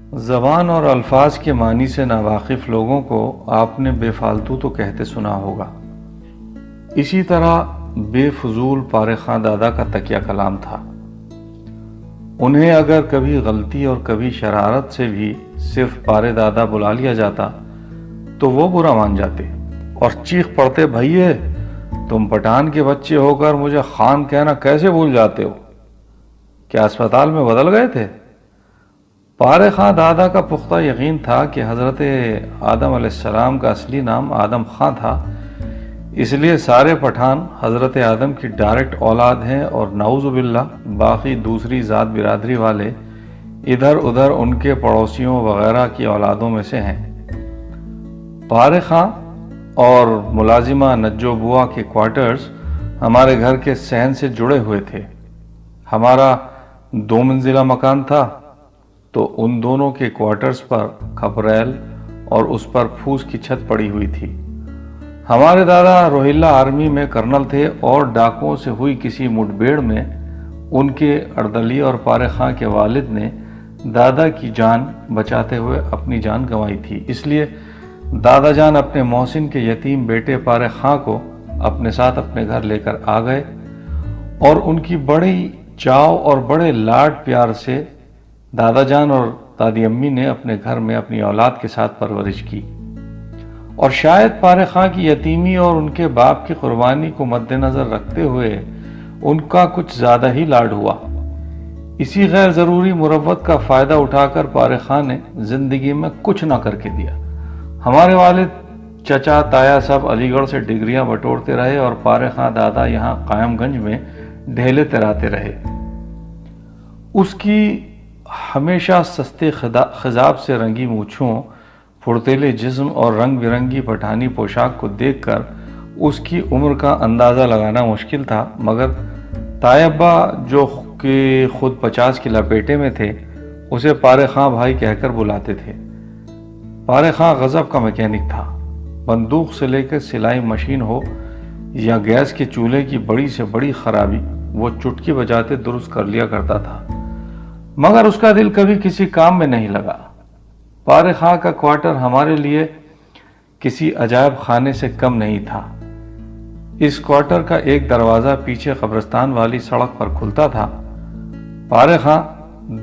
زبان اور الفاظ کے معنی سے ناواقف لوگوں کو آپ نے بے فالتو تو کہتے سنا ہوگا۔ اسی طرح بے فضول پارے خاں دادا کا تکیہ کلام تھا۔ انہیں اگر کبھی غلطی اور کبھی شرارت سے بھی صرف پارے دادا بلا لیا جاتا تو وہ برا مان جاتے اور چیخ پڑتے، بھئیے تم پٹھان کے بچے ہو کر مجھے خان کہنا کیسے بھول جاتے ہو؟ کیا اسپتال میں بدل گئے تھے؟ پارے خاں دادا کا پختہ یقین تھا کہ حضرت آدم علیہ السلام کا اصلی نام آدم خاں تھا، اس لیے سارے پٹھان حضرت آدم کی ڈائریکٹ اولاد ہیں اور نعوذ باللہ باقی دوسری ذات برادری والے ادھر ادھر ان کے پڑوسیوں وغیرہ کی اولادوں میں سے ہیں۔ پارے خاں اور ملازمہ نجو بوا کے کوارٹرز ہمارے گھر کے صحن سے جڑے ہوئے تھے۔ ہمارا 2 منزلہ مکان تھا تو ان دونوں کے کوارٹرز پر کھپریل اور اس پر پھوس کی چھت پڑی ہوئی تھی۔ ہمارے دادا روہیلا آرمی میں کرنل تھے اور ڈاکوؤں سے ہوئی کسی مٹبھیڑ میں ان کے اردلی اور پارے خاں کے والد نے دادا کی جان بچاتے ہوئے اپنی جان گنوائی تھی، اس لیے دادا جان اپنے محسن کے یتیم بیٹے پارے خاں کو اپنے ساتھ اپنے گھر لے کر آ گئے اور ان کی بڑی چاؤ اور بڑے لاڈ پیار سے دادا جان اور دادی امی نے اپنے گھر میں اپنی اولاد کے ساتھ پرورش کی، اور شاید پارے خاں کی یتیمی اور ان کے باپ کی قربانی کو مد نظر رکھتے ہوئے ان کا کچھ زیادہ ہی لاڈ ہوا۔ اسی غیر ضروری مروت کا فائدہ اٹھا کر پارے خاں نے زندگی میں کچھ نہ کر کے دیا۔ ہمارے والد چچا تایا سب علی گڑھ سے ڈگریاں بٹورتے رہے اور پارے خاں دادا یہاں قائم گنج میں ڈھیلے تراتے رہے۔ اس کی ہمیشہ سستے خضاب سے رنگی مونچھوں، پھرتیلے جسم اور رنگ برنگی پٹھانی پوشاک کو دیکھ کر اس کی عمر کا اندازہ لگانا مشکل تھا، مگر تائبہ جو کہ خود 50 کی لپیٹے میں تھے اسے پارے خاں بھائی کہہ کر بلاتے تھے۔ پارے خاں غضب کا میکینک تھا۔ بندوق سے لے کر سلائی مشین ہو یا گیس کے چولہے کی بڑی سے بڑی خرابی وہ چٹکی بجاتے درست کر لیا کرتا تھا، مگر اس کا دل کبھی کسی کام میں نہیں لگا۔ پارے خاں کا کوارٹر ہمارے لیے کسی عجائب خانے سے کم نہیں تھا۔ اس کوارٹر کا ایک دروازہ پیچھے قبرستان والی سڑک پر کھلتا تھا۔ پارے خاں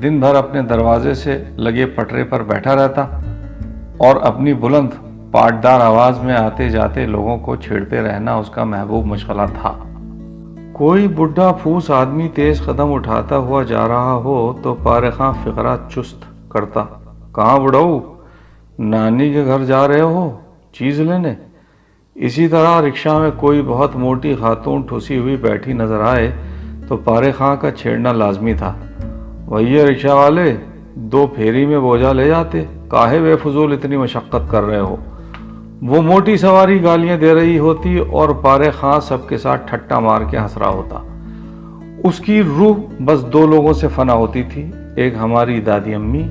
دن بھر اپنے دروازے سے لگے پٹرے پر بیٹھا رہتا اور اپنی بلند پاٹدار آواز میں آتے جاتے لوگوں کو چھیڑتے رہنا اس کا محبوب مشغلہ تھا۔ کوئی بڈھا پھوس آدمی تیز قدم اٹھاتا ہوا جا رہا ہو تو پارے خاں فقرہ چست کرتا، کہاں بڑھو؟ نانی کے گھر جا رہے ہو چیز لینے؟ اسی طرح رکشہ میں کوئی بہت موٹی خاتون ٹھوسی ہوئی بیٹھی نظر آئے تو پارے خاں کا چھیڑنا لازمی تھا، بھئیے رکشہ والے 2 پھیری میں بوجھا لے جاتے، کاہے بے فضول اتنی مشقت کر رہے ہو؟ وہ موٹی سواری گالیاں دے رہی ہوتی اور پارے خاں سب کے ساتھ ٹھٹا مار کے ہنس رہا ہوتا۔ اس کی روح بس 2 لوگوں سے فنا ہوتی تھی، ایک ہماری دادی امی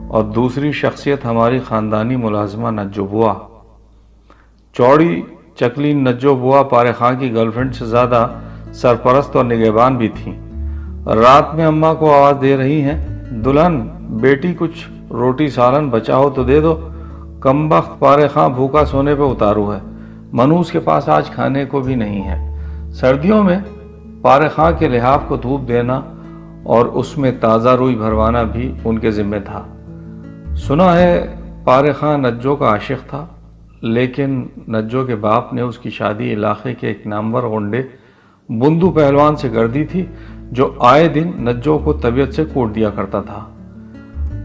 اور دوسری شخصیت ہماری خاندانی ملازمہ نجو بوا۔ چوڑی چکلی نجو بوا پارے خاں کی گرل فرینڈ سے زیادہ سرپرست اور نگہبان بھی تھیں۔ رات میں اماں کو آواز دے رہی ہیں، دلہن بیٹی کچھ روٹی سالن بچا ہو تو دے دو، کمبخت پارے خاں بھوکا سونے پہ اتارو ہے، منوس کے پاس آج کھانے کو بھی نہیں ہے۔ سردیوں میں پارے خاں کے لحاف کو دھوپ دینا اور اس میں تازہ روئی بھروانا بھی ان کے ذمہ تھا۔ سنا ہے پارے خاں نجو کا عاشق تھا، لیکن نجو کے باپ نے اس کی شادی علاقے کے ایک نامور غنڈے بندو پہلوان سے کر دی تھی، جو آئے دن نجو کو طبیعت سے کوٹ دیا کرتا تھا۔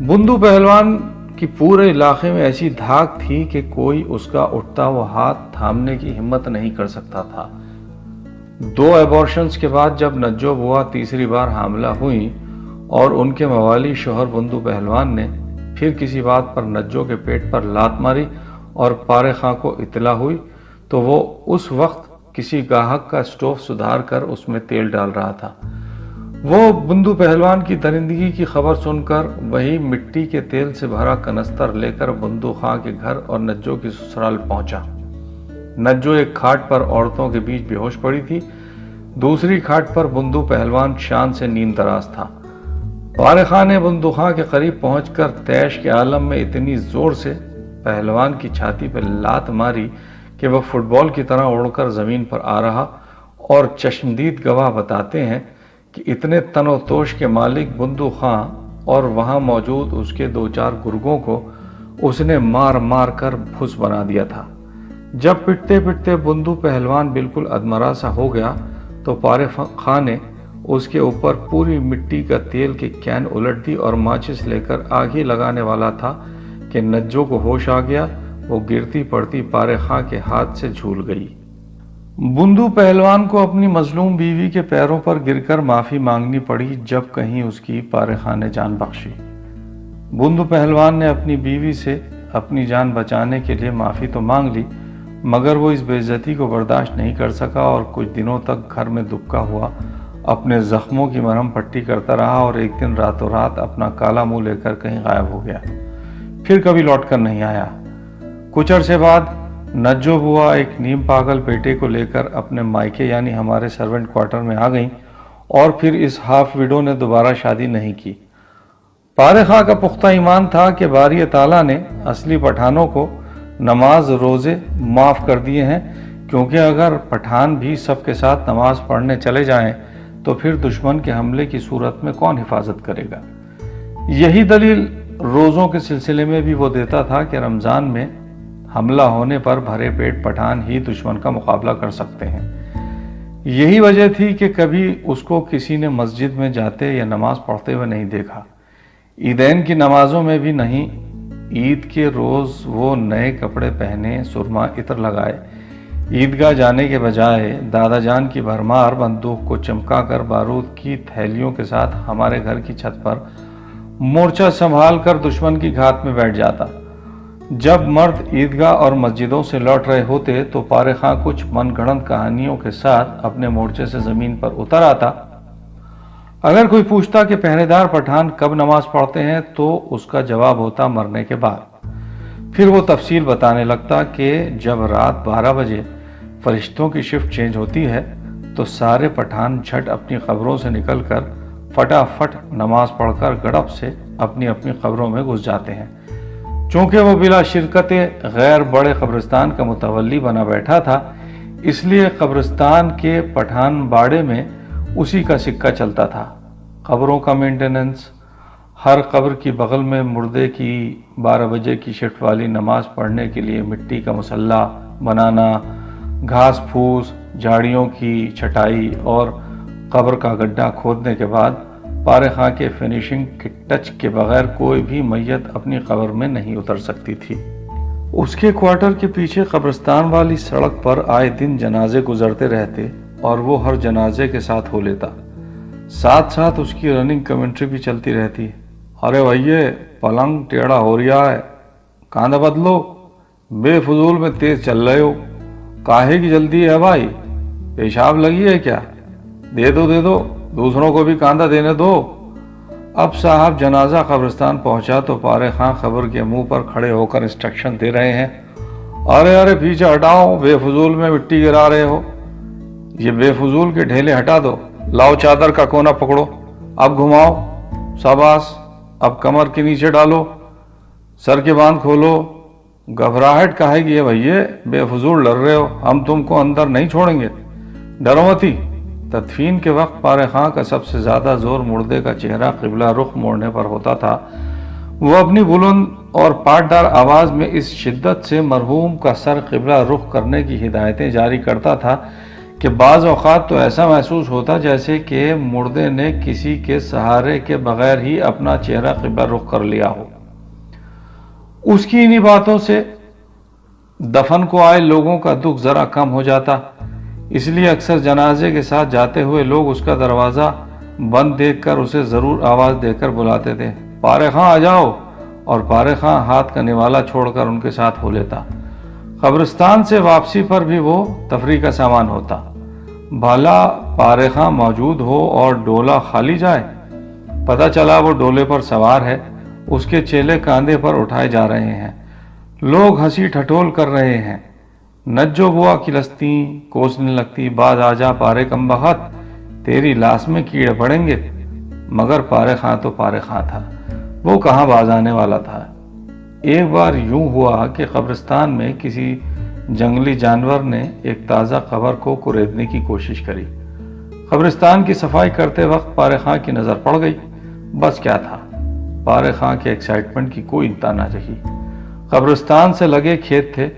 بندو پہلوان کی پورے علاقے میں ایسی دھاک تھی کہ کوئی اس کا اٹھتا ہوا ہاتھ تھامنے کی ہمت نہیں کر سکتا تھا۔ 2 ایبورشنز کے بعد جب نجو بوا تیسری بار حاملہ ہوئی اور ان کے موالی شوہر بندو پہلوان نے پھر کسی بات پر نجو کے پیٹ پر لات ماری اور پارے خاں کو اطلاع ہوئی تو وہ اس وقت کسی گاہک کا اسٹوو سدھار کر اس میں تیل ڈال رہا تھا۔ وہ بندو پہلوان کی درندگی کی خبر سن کر وہی مٹی کے تیل سے بھرا کنستر لے کر بندو خاں کے گھر اور نجو کی سسرال پہنچا۔ نجو ایک کھاٹ پر عورتوں کے بیچ بے ہوش پڑی تھی، دوسری کھاٹ پر بندو پہلوان شان سے نیم دراز تھا۔ پارے خاں نے بندوخاں کے قریب پہنچ کر تیش کے عالم میں اتنی زور سے پہلوان کی چھاتی پہ لات ماری کہ وہ فٹ بال کی طرح اڑ کر زمین پر آ رہا، اور چشمدید گواہ بتاتے ہیں کہ اتنے تن و توش کے مالک بندو خاں اور وہاں موجود اس کے 2-4 گرگوں کو اس نے مار مار کر بھس بنا دیا تھا۔ جب پٹتے پٹتے بندو پہلوان بالکل ادمرا سا ہو گیا تو پارے خاں نے اس کے اوپر پوری مٹی کا تیل کی کین الٹ دی اور ماچس لے کر آگ ہی لگانے والا تھا کہ نجو کو ہوش آ گیا۔ وہ گرتی پڑتی پارے خاں کے ہاتھ سے جھول گئی۔ بندو پہلوان کو اپنی مظلوم بیوی کے پیروں پر گر کر معافی مانگنی پڑی جب کہیں اس کی پارے خاں نے جان بخشی۔ بندو پہلوان نے اپنی بیوی سے اپنی جان بچانے کے لیے معافی تو مانگ لی، مگر وہ اس بے عزتی کو برداشت نہیں کر سکا اور کچھ دنوں تک گھر میں دبکا ہوا اپنے زخموں کی مرہم پٹی کرتا رہا، اور ایک دن راتوں رات اپنا کالا منہ لے کر کہیں غائب ہو گیا، پھر کبھی لوٹ کر نہیں آیا۔ کچھ عرصے بعد نجو بوا ایک نیم پاگل بیٹے کو لے کر اپنے مائکے یعنی ہمارے سرونٹ کوارٹر میں آ گئیں، اور پھر اس ہاف ویڈو نے دوبارہ شادی نہیں کی۔ پارے خاں کا پختہ ایمان تھا کہ باری تعالیٰ نے اصلی پٹھانوں کو نماز روزے معاف کر دیے ہیں، کیونکہ اگر پٹھان بھی سب کے ساتھ نماز پڑھنے چلے جائیں تو پھر دشمن کے حملے کی صورت میں کون حفاظت کرے گا۔ یہی دلیل روزوں کے سلسلے میں بھی وہ دیتا تھا کہ رمضان میں حملہ ہونے پر بھرے پیٹ پٹھان ہی دشمن کا مقابلہ کر سکتے ہیں۔ یہی وجہ تھی کہ کبھی اس کو کسی نے مسجد میں جاتے یا نماز پڑھتے ہوئے نہیں دیکھا، عیدین کی نمازوں میں بھی نہیں۔ عید کے روز وہ نئے کپڑے پہنے، سرما عطر لگائے، عیدگاہ جانے کے بجائے دادا جان کی بھرمار بندوق کو چمکا کر بارود کی تھیلیوں کے ساتھ ہمارے گھر کی چھت پر مورچہ سنبھال کر دشمن کی گھات میں بیٹھ جاتا۔ جب مرد عیدگاہ اور مسجدوں سے لوٹ رہے ہوتے تو پارے خاں کچھ من گھڑنت کہانیوں کے ساتھ اپنے مورچے سے زمین پر اتر آتا۔ اگر کوئی پوچھتا کہ پہرے دار پٹھان کب نماز پڑھتے ہیں تو اس کا جواب ہوتا مرنے کے بعد۔ پھر وہ تفصیل بتانے لگتا کہ جب رات 12 بجے فرشتوں کی شفٹ چینج ہوتی ہے تو سارے پٹھان جھٹ اپنی قبروں سے نکل کر فٹافٹ نماز پڑھ کر گڑپ سے اپنی اپنی قبروں میں گھس جاتے ہیں۔ چونکہ وہ بلا شرکت غیر بڑے قبرستان کا متولی بنا بیٹھا تھا، اس لیے قبرستان کے پٹھان باڑے میں اسی کا سکہ چلتا تھا۔ قبروں کا مینٹیننس، ہر قبر کی بغل میں مردے کی 12 بجے کی شفٹ والی نماز پڑھنے کے لیے مٹی کا مسلح بنانا، گھاس پھوس، جھاڑیوں کی چھٹائی اور قبر کا گڈھا کھودنے کے بعد پارے خاں کے فنیشنگ کے ٹچ کے بغیر کوئی بھی میت اپنی قبر میں نہیں اتر سکتی تھی۔ اس کے کوارٹر کے پیچھے قبرستان والی سڑک پر آئے دن جنازے گزرتے رہتے اور وہ ہر جنازے کے ساتھ ہو لیتا۔ ساتھ ساتھ اس کی رننگ کمنٹری بھی چلتی رہتی۔ ارے بھائیے، پلنگ ٹیڑھا ہو رہا ہے، کاندھا بدلو، بے فضول میں تیز چل رہے ہو، کاہے کی جلدی ہے بھائی، پیشاب لگی ہے کیا؟ دے دو، دوسروں کو بھی کاندھا دینے دو۔ اب صاحب جنازہ قبرستان پہنچا تو پارے خاں خبر کے منہ پر کھڑے ہو کر انسٹرکشن دے رہے ہیں، ارے پیچھے ہٹاؤ، بے فضول میں مٹی گرا رہے ہو، یہ بے فضول کے ڈھیلے ہٹا دو، لاؤ چادر کا کونا پکڑو، اب گھماؤ، شاباش، اب کمر کے نیچے ڈالو، سر کے باندھ کھولو، گھبراہٹ کاہے کی ہے بھئیے، بے فضول ڈر رہے ہو، ہم تم کو اندر نہیں چھوڑیں گے، ڈرو متی۔ تدفین کے وقت پارے خاں کا سب سے زیادہ زور مردے کا چہرہ قبلہ رخ موڑنے پر ہوتا تھا۔ وہ اپنی بلند اور پاٹدار آواز میں اس شدت سے مرحوم کا سر قبلہ رخ کرنے کی ہدایتیں جاری کرتا تھا کہ بعض اوقات تو ایسا محسوس ہوتا جیسے کہ مردے نے کسی کے سہارے کے بغیر ہی اپنا چہرہ قبلہ رخ کر لیا ہو۔ اس کی انہی باتوں سے دفن کو آئے لوگوں کا دکھ ذرا کم ہو جاتا، اس لیے اکثر جنازے کے ساتھ جاتے ہوئے لوگ اس کا دروازہ بند دیکھ کر اسے ضرور آواز دے کر بلاتے تھے، پارے خاں آ جاؤ، اور پارے خاں ہاتھ کا نوالا چھوڑ کر ان کے ساتھ ہو لیتا۔ قبرستان سے واپسی پر بھی وہ تفریح کا سامان ہوتا۔ بھلا پارے خاں موجود ہو اور ڈولا خالی جائے، پتہ چلا وہ ڈولے پر سوار ہے، اس کے چیلے کاندھے پر اٹھائے جا رہے ہیں، لوگ ہنسی ٹھٹول کر رہے ہیں، نجو بوا کھلستی کوسنے لگتی، بعد آ جا پارے کم بخت، تیری لاش میں کیڑے پڑیں گے، مگر پارے خاں تو پارے خاں تھا، وہ کہاں باز آنے والا تھا۔ ایک بار یوں ہوا کہ قبرستان میں کسی جنگلی جانور نے ایک تازہ قبر کو کریدنے کی کوشش کری۔ قبرستان کی صفائی کرتے وقت پارے خاں کی نظر پڑ گئی۔ بس کیا تھا، پارے خاں کے ایکسائٹمنٹ کی کوئی انتہا نہ رہی۔ قبرستان سے لگے کھیت تھے،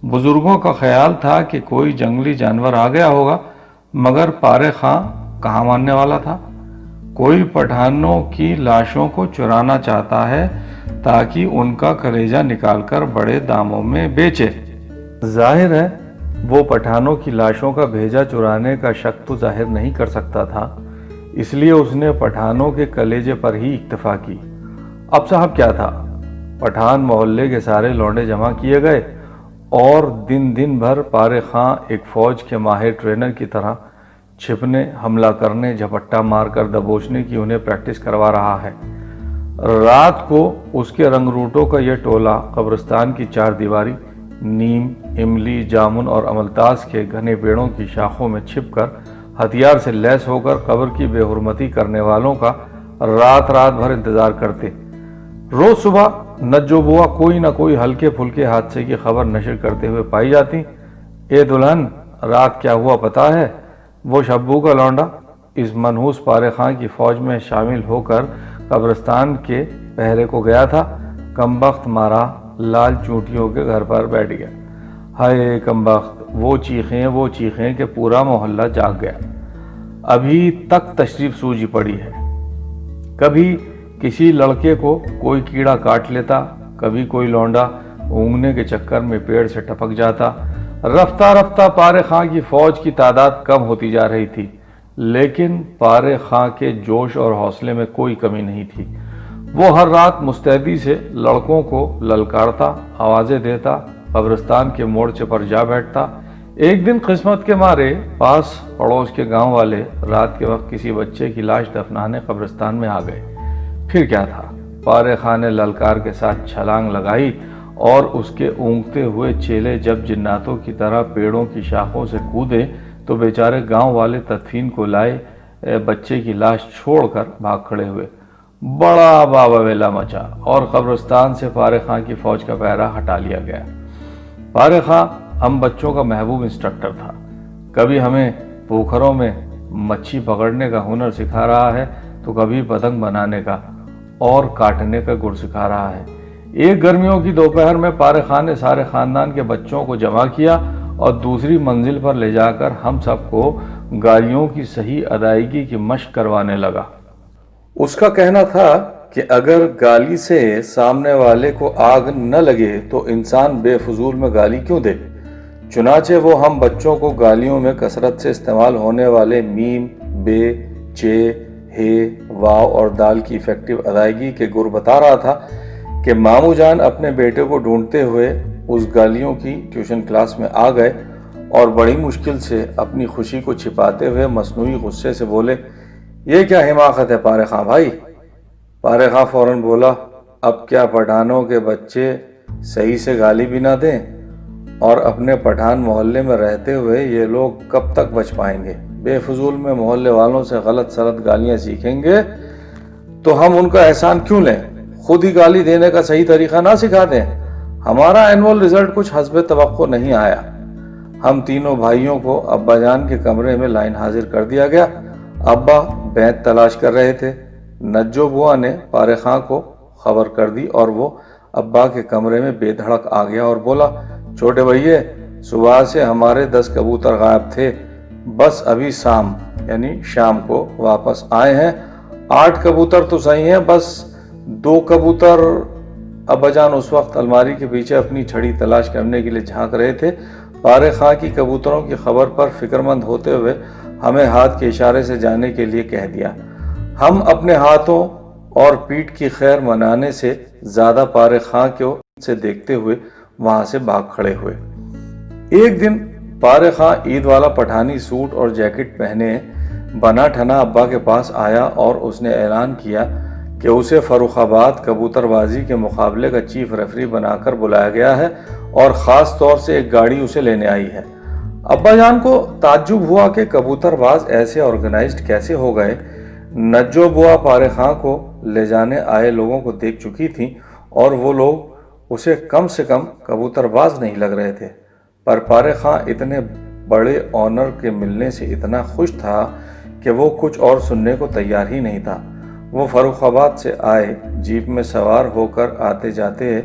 بزرگوں کا خیال تھا کہ کوئی جنگلی جانور آ گیا ہوگا، مگر پارے خاں کہاں ماننے والا تھا۔ کوئی پٹھانوں کی لاشوں کو چرانا چاہتا ہے تاکہ ان کا کلیجہ نکال کر بڑے داموں میں بیچے۔ ظاہر ہے وہ پٹھانوں کی لاشوں کا بھیجا چرانے کا شک تو ظاہر نہیں کر سکتا تھا، اس لیے اس نے پٹھانوں کے کلیجے پر ہی اکتفا کی۔ اب صاحب کیا تھا، پٹھان محلے کے سارے لونڈے جمع کیے گئے اور دن بھر پارے خاں ایک فوج کے ماہر ٹرینر کی طرح چھپنے، حملہ کرنے، جھپٹا مار کر دبوچنے کی انہیں پریکٹس کروا رہا ہے۔ رات کو اس کے رنگ روٹوں کا یہ ٹولہ قبرستان کی چار دیواری، نیم، املی، جامن اور املتاس کے گھنے پیڑوں کی شاخوں میں چھپ کر ہتھیار سے لیس ہو کر قبر کی بے حرمتی کرنے والوں کا رات بھر انتظار کرتے۔ روز صبح نجو بوا کوئی نہ کوئی ہلکے پھلکے حادثے کی خبر نشر کرتے ہوئے پائی جاتی۔ اے دلہن، رات کیا ہوا پتا ہے؟ وہ شبو کا لونڈا اس منحوس پارے خاں کی فوج میں شامل ہو کر قبرستان کے پہرے کو گیا تھا۔ کمبخت مارا لال چونٹیوں کے گھر پر بیٹھ گیا۔ ہائے کمبخت، وہ چیخیں کہ پورا محلہ جاگ گیا۔ ابھی تک تشریف سوجی پڑی ہے۔ کبھی کسی لڑکے کو کوئی کیڑا کاٹ لیتا، کبھی کوئی لونڈا اونگنے کے چکر میں پیڑ سے ٹپک جاتا۔ رفتہ رفتہ پارے خاں کی فوج کی تعداد کم ہوتی جا رہی تھی، لیکن پارے خاں کے جوش اور حوصلے میں کوئی کمی نہیں تھی۔ وہ ہر رات مستعدی سے لڑکوں کو للکارتا، آوازیں دیتا، قبرستان کے مورچے پر جا بیٹھتا۔ ایک دن قسمت کے مارے پاس پڑوس کے گاؤں والے رات کے وقت کسی بچے کی لاش دفنانے قبرستان میں آ گئے۔ پھر کیا تھا، پارے خاں نے للکار کے ساتھ چھلانگ لگائی اور اس کے اونگتے ہوئے چیلے جب جناتوں کی طرح پیڑوں کی شاخوں سے کودے تو بیچارے گاؤں والے تدفین کو لائے بچے کی لاش چھوڑ کر بھاگ کھڑے ہوئے۔ بڑا بابا ویلا مچا اور قبرستان سے پارے خاں کی فوج کا پہرا ہٹا لیا گیا۔ پارے خاں ہم بچوں کا محبوب انسٹرکٹر تھا۔ کبھی ہمیں پوکھروں میں مچھی پکڑنے کا ہنر سکھا رہا ہے تو کبھی پتنگ بنانے کا اور کاٹنے کا گر سکھا رہا ہے۔ ایک گرمیوں کی دوپہر میں پارے خاں نے سارے خاندان کے بچوں کو جمع کیا اور دوسری منزل پر لے جا کر ہم سب کو گالیوں کی صحیح ادائیگی کی مشق کروانے لگا۔ اس کا کہنا تھا کہ اگر گالی سے سامنے والے کو آگ نہ لگے تو انسان بے فضول میں گالی کیوں دے؟ چنانچہ وہ ہم بچوں کو گالیوں میں کثرت سے استعمال ہونے والے میم، بے، چے، ہے، واو اور دال کی ایفیکٹو ادائیگی کے گر بتا رہا تھا کہ ماموں جان اپنے بیٹے کو ڈھونڈتے ہوئے اس گالیوں کی ٹیوشن کلاس میں آ گئے اور بڑی مشکل سے اپنی خوشی کو چھپاتے ہوئے مصنوعی غصے سے بولے، یہ کیا حماقت ہے پارے خاں بھائی؟ پارے خاں فوراً بولا، اب کیا پٹھانوں کے بچے صحیح سے گالی بھی نہ دیں؟ اور اپنے پٹھان محلے میں رہتے ہوئے یہ لوگ کب تک بچ پائیں گے؟ بے فضول میں محلے والوں سے غلط سلط گالیاں سیکھیں گے تو ہم ان کا احسان کیوں لیں؟ خود ہی گالی دینے کا صحیح طریقہ نہ سکھا دیں۔ ہمارا اینول رزلٹ کچھ حسب توقع نہیں آیا۔ ہم تینوں بھائیوں کو ابا جان کے کمرے میں لائن حاضر کر دیا گیا۔ ابا بیت تلاش کر رہے تھے۔ نجو بوا نے پارے خاں کو خبر کر دی اور وہ ابا کے کمرے میں بے دھڑک آ گیا اور بولا، چھوٹے بھائیے، صبح سے ہمارے 10 کبوتر غائب تھے، بس ابھی شام کو واپس آئے ہیں۔ 8 کبوتر تو صحیح ہیں، بس 2 کبوتر۔ ابا جان اس وقت الماری کے پیچھے اپنی چھڑی تلاش کرنے کے لیے جھانک رہے تھے۔ پارے خاں کی کبوتروں کی خبر پر فکر مند ہوتے ہوئے ہمیں ہاتھ کے اشارے سے جانے کے لیے کہہ دیا۔ ہم اپنے ہاتھوں اور پیٹھ کی خیر منانے سے زیادہ پارے خاں کو سے دیکھتے ہوئے وہاں سے بھاگ کھڑے ہوئے۔ ایک دن پارے خاں عید والا پٹھانی سوٹ اور جیکٹ پہنے بنا ٹھنا ابا کے پاس آیا اور اس نے اعلان کیا کہ اسے فروخ آباد کبوتر بازی کے مقابلے کا چیف ریفری بنا کر بلایا گیا ہے اور خاص طور سے ایک گاڑی اسے لینے آئی ہے۔ ابا جان کو تعجب ہوا کہ کبوتر باز ایسے آرگنائزڈ کیسے ہو گئے۔ نجو بوا پارے خاں کو لے جانے آئے لوگوں کو دیکھ چکی تھیں اور وہ لوگ اسے کم سے کم کبوتر باز نہیں لگ رہے تھے، پر پارے خاں اتنے بڑے آنر کے ملنے سے اتنا خوش تھا کہ وہ کچھ اور سننے کو تیار ہی نہیں تھا۔ وہ فروخ آباد سے آئے جیپ میں سوار ہو کر آتے جاتے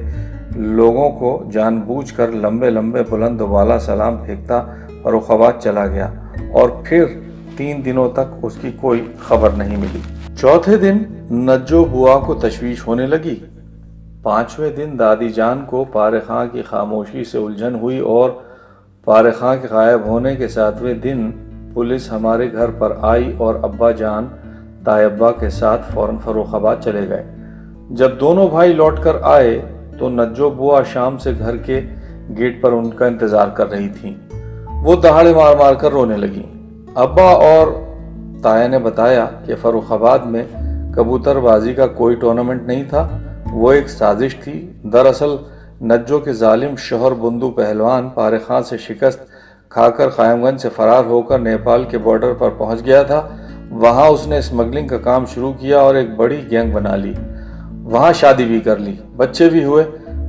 لوگوں کو جان بوجھ کر لمبے لمبے بلند و بالا سلام پھینکتا فروخ آباد چلا گیا، اور پھر 3 دنوں تک اس کی کوئی خبر نہیں ملی۔ چوتھے دن نجو بوا کو تشویش ہونے لگی۔ 5ویں دن دادی جان کو پارے خاں کی خاموشی سے الجھن ہوئی، اور پارے خاں کے غائب ہونے کے 7ویں دن پولیس ہمارے گھر پر آئی اور ابا جان طیبہ کے ساتھ فوراً فروخ آباد چلے گئے۔ جب دونوں بھائی لوٹ کر آئے تو نجو بوا شام سے گھر کے گیٹ پر ان کا انتظار کر رہی تھیں۔ وہ دہاڑے مار مار کر رونے لگیں۔ ابا اور تایا نے بتایا کہ فروخ آباد میں کبوتر بازی کا کوئی ٹورنامنٹ نہیں تھا، وہ ایک سازش تھی۔ دراصل نجو کے ظالم شوہر بندو پہلوان پارے خاں سے شکست کھا کر قائم گنج سے فرار ہو کر نیپال کے بارڈر پر پہنچ گیا تھا۔ وہاں اس نے اسمگلنگ کا کام شروع کیا اور ایک بڑی گینگ بنا لی۔ وہاں شادی بھی کر لی، بچے بھی ہوئے۔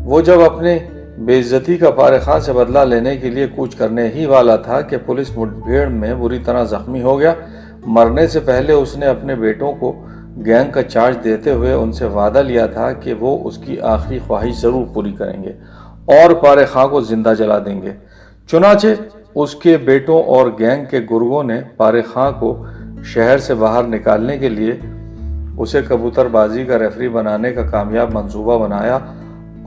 وہ جب اپنے بے عزتی کا پارے خاں سے بدلہ لینے کے لیے کوچ کرنے ہی والا تھا کہ پولیس مٹبھیڑ میں بری طرح زخمی ہو گیا۔ مرنے سے پہلے اس نے اپنے بیٹوں کو گینگ کا چارج دیتے ہوئے ان سے وعدہ لیا تھا کہ وہ اس کی آخری خواہش ضرور پوری کریں گے اور پارے خاں کو زندہ جلا دیں گے۔ چنانچہ اس کے بیٹوں اور گینگ کے گروہوں نے پارے خاں کو شہر سے باہر نکالنے کے لیے اسے کبوتر بازی کا ریفری بنانے کا کامیاب منصوبہ بنایا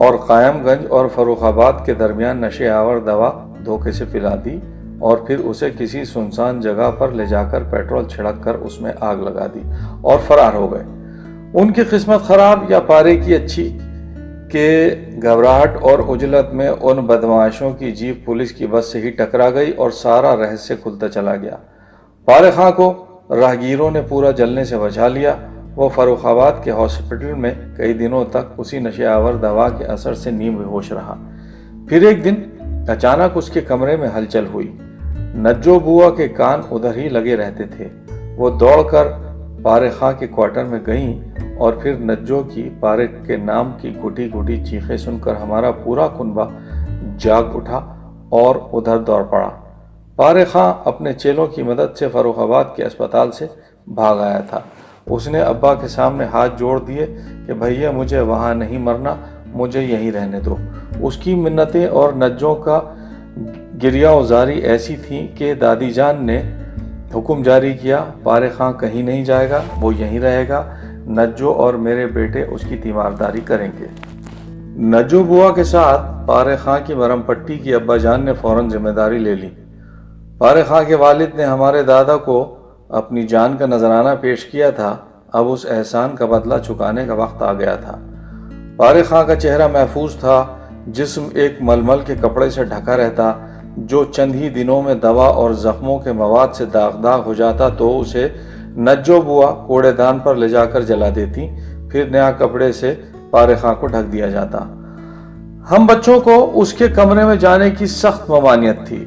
اور قائم گنج اور فروخ آباد کے درمیان نشے آور دوا دھوکے سے پلا دی، اور پھر اسے کسی سنسان جگہ پر لے جا کر پیٹرول چھڑک کر اس میں آگ لگا دی اور فرار ہو گئے۔ ان کی قسمت خراب یا پارے کی اچھی کہ گھبراہٹ اور عجلت میں ان بدمعاشوں کی جیپ پولیس کی بس سے ہی ٹکرا گئی اور سارا رہسیہ کھلتا چلا گیا۔ پارے خاں کو راہگیروں نے پورا جلنے سے بچا لیا۔ وہ فروخ آباد کے ہاسپٹل میں کئی دنوں تک اسی نشے آور دوا کے اثر سے نیم بے ہوش رہا۔ پھر ایک دن اچانک اس کے کمرے میں ہلچل ہوئی۔ نجو بوا کے کان ادھر ہی لگے رہتے تھے۔ وہ دوڑ کر پارے خاں کے کوارٹر میں گئیں اور پھر نجو کی پارے کے نام کی گھٹی گھٹی چیخیں سن کر ہمارا پورا کنبہ جاگ اٹھا اور ادھر دوڑ پڑا۔ پارے خاں اپنے چیلوں کی مدد سے فروخ آباد کے اسپتال سے بھاگ آیا تھا۔ اس نے ابا کے سامنے ہاتھ جوڑ دیے کہ بھیا مجھے وہاں نہیں مرنا، مجھے یہیں رہنے دو۔ اس کی منتیں اور نجوں کا گریہ وزاری ایسی تھیں کہ دادی جان نے حکم جاری کیا، پارے خاں کہیں نہیں جائے گا، وہ یہیں رہے گا، نجو اور میرے بیٹے اس کی تیمارداری کریں گے۔ نجو بوا کے ساتھ پارے خاں کی مرہم پٹی کی ابا جان نے فوراً ذمہ داری لے لی۔ پارے خاں کے والد نے ہمارے دادا کو اپنی جان کا نذرانہ پیش کیا تھا۔ اب اس احسان کا بدلہ چکانے کا وقت آ گیا تھا۔ پارے خاں کا چہرہ محفوظ تھا، جسم ایک ململ کے کپڑے سے ڈھکا رہتا۔ جو چند ہی دنوں میں دوا اور زخموں کے مواد سے داغ ہو جاتا تو اسے نجو بوا کوڑے دان پر لے جا کر جلا دیتی، پھر نیا کپڑے سے پارے خاں کو ڈھک دیا جاتا۔ ہم بچوں کو اس کے کمرے میں جانے کی سخت ممانعت تھی۔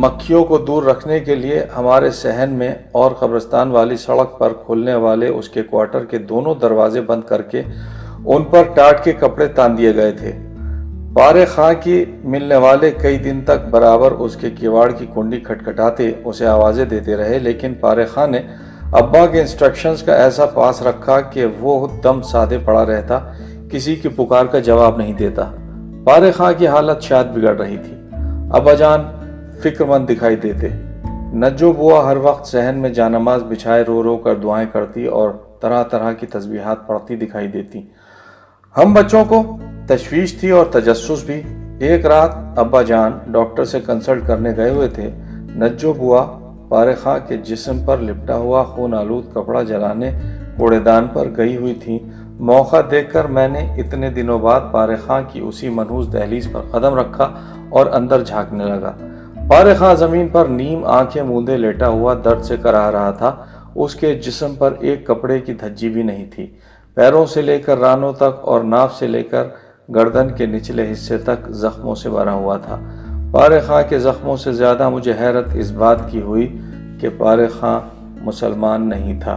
مکھیوں کو دور رکھنے کے لیے ہمارے صحن میں اور قبرستان والی سڑک پر کھلنے والے اس کے کوارٹر کے دونوں دروازے بند کر کے ان پر ٹاٹ کے کپڑے تان دیے گئے تھے۔ پارے خاں کی ملنے والے کئی دن تک برابر اس کے کیواڑ کی کنڈی کھٹکھٹاتے اسے آوازیں دیتے رہے، لیکن پارے خاں نے ابا کے انسٹرکشنز کا ایسا پاس رکھا کہ وہ دم سادے پڑا رہتا، کسی کی پکار کا جواب نہیں دیتا۔ پارے خاں کی حالت شاید بگڑ رہی تھی۔ ابا جان فکر مند دکھائی دیتے۔ نجو بوا ہر وقت صحن میں جانماز بچھائے رو رو کر دعائیں کرتی اور طرح طرح کی تسبیحات پڑھتی دکھائی دیتی۔ ہم بچوں کو تشویش تھی اور تجسس بھی۔ ایک رات ابا جان ڈاکٹر سے کنسلٹ کرنے گئے ہوئے تھے۔ نجو بوا پارے خاں کے جسم پر لپٹا ہوا خون آلود کپڑا جلانے کوڑے دان پر گئی ہوئی تھی۔ موقع دیکھ کر میں نے اتنے دنوں بعد پارے خاں کی اسی منحوس دہلیز پر قدم رکھا اور اندر جھانکنے لگا۔ پارے خاں زمین پر نیم آنکھیں موندے لیٹا ہوا درد سے کراہ رہا تھا۔ اس کے جسم پر ایک کپڑے کی دھجی بھی نہیں تھی۔ پیروں سے لے کر رانوں تک اور ناف سے لے کر گردن کے نچلے حصے تک زخموں سے بھرا ہوا تھا۔ پارے خاں کے زخموں سے زیادہ مجھے حیرت اس بات کی ہوئی کہ پارے خاں مسلمان نہیں تھا۔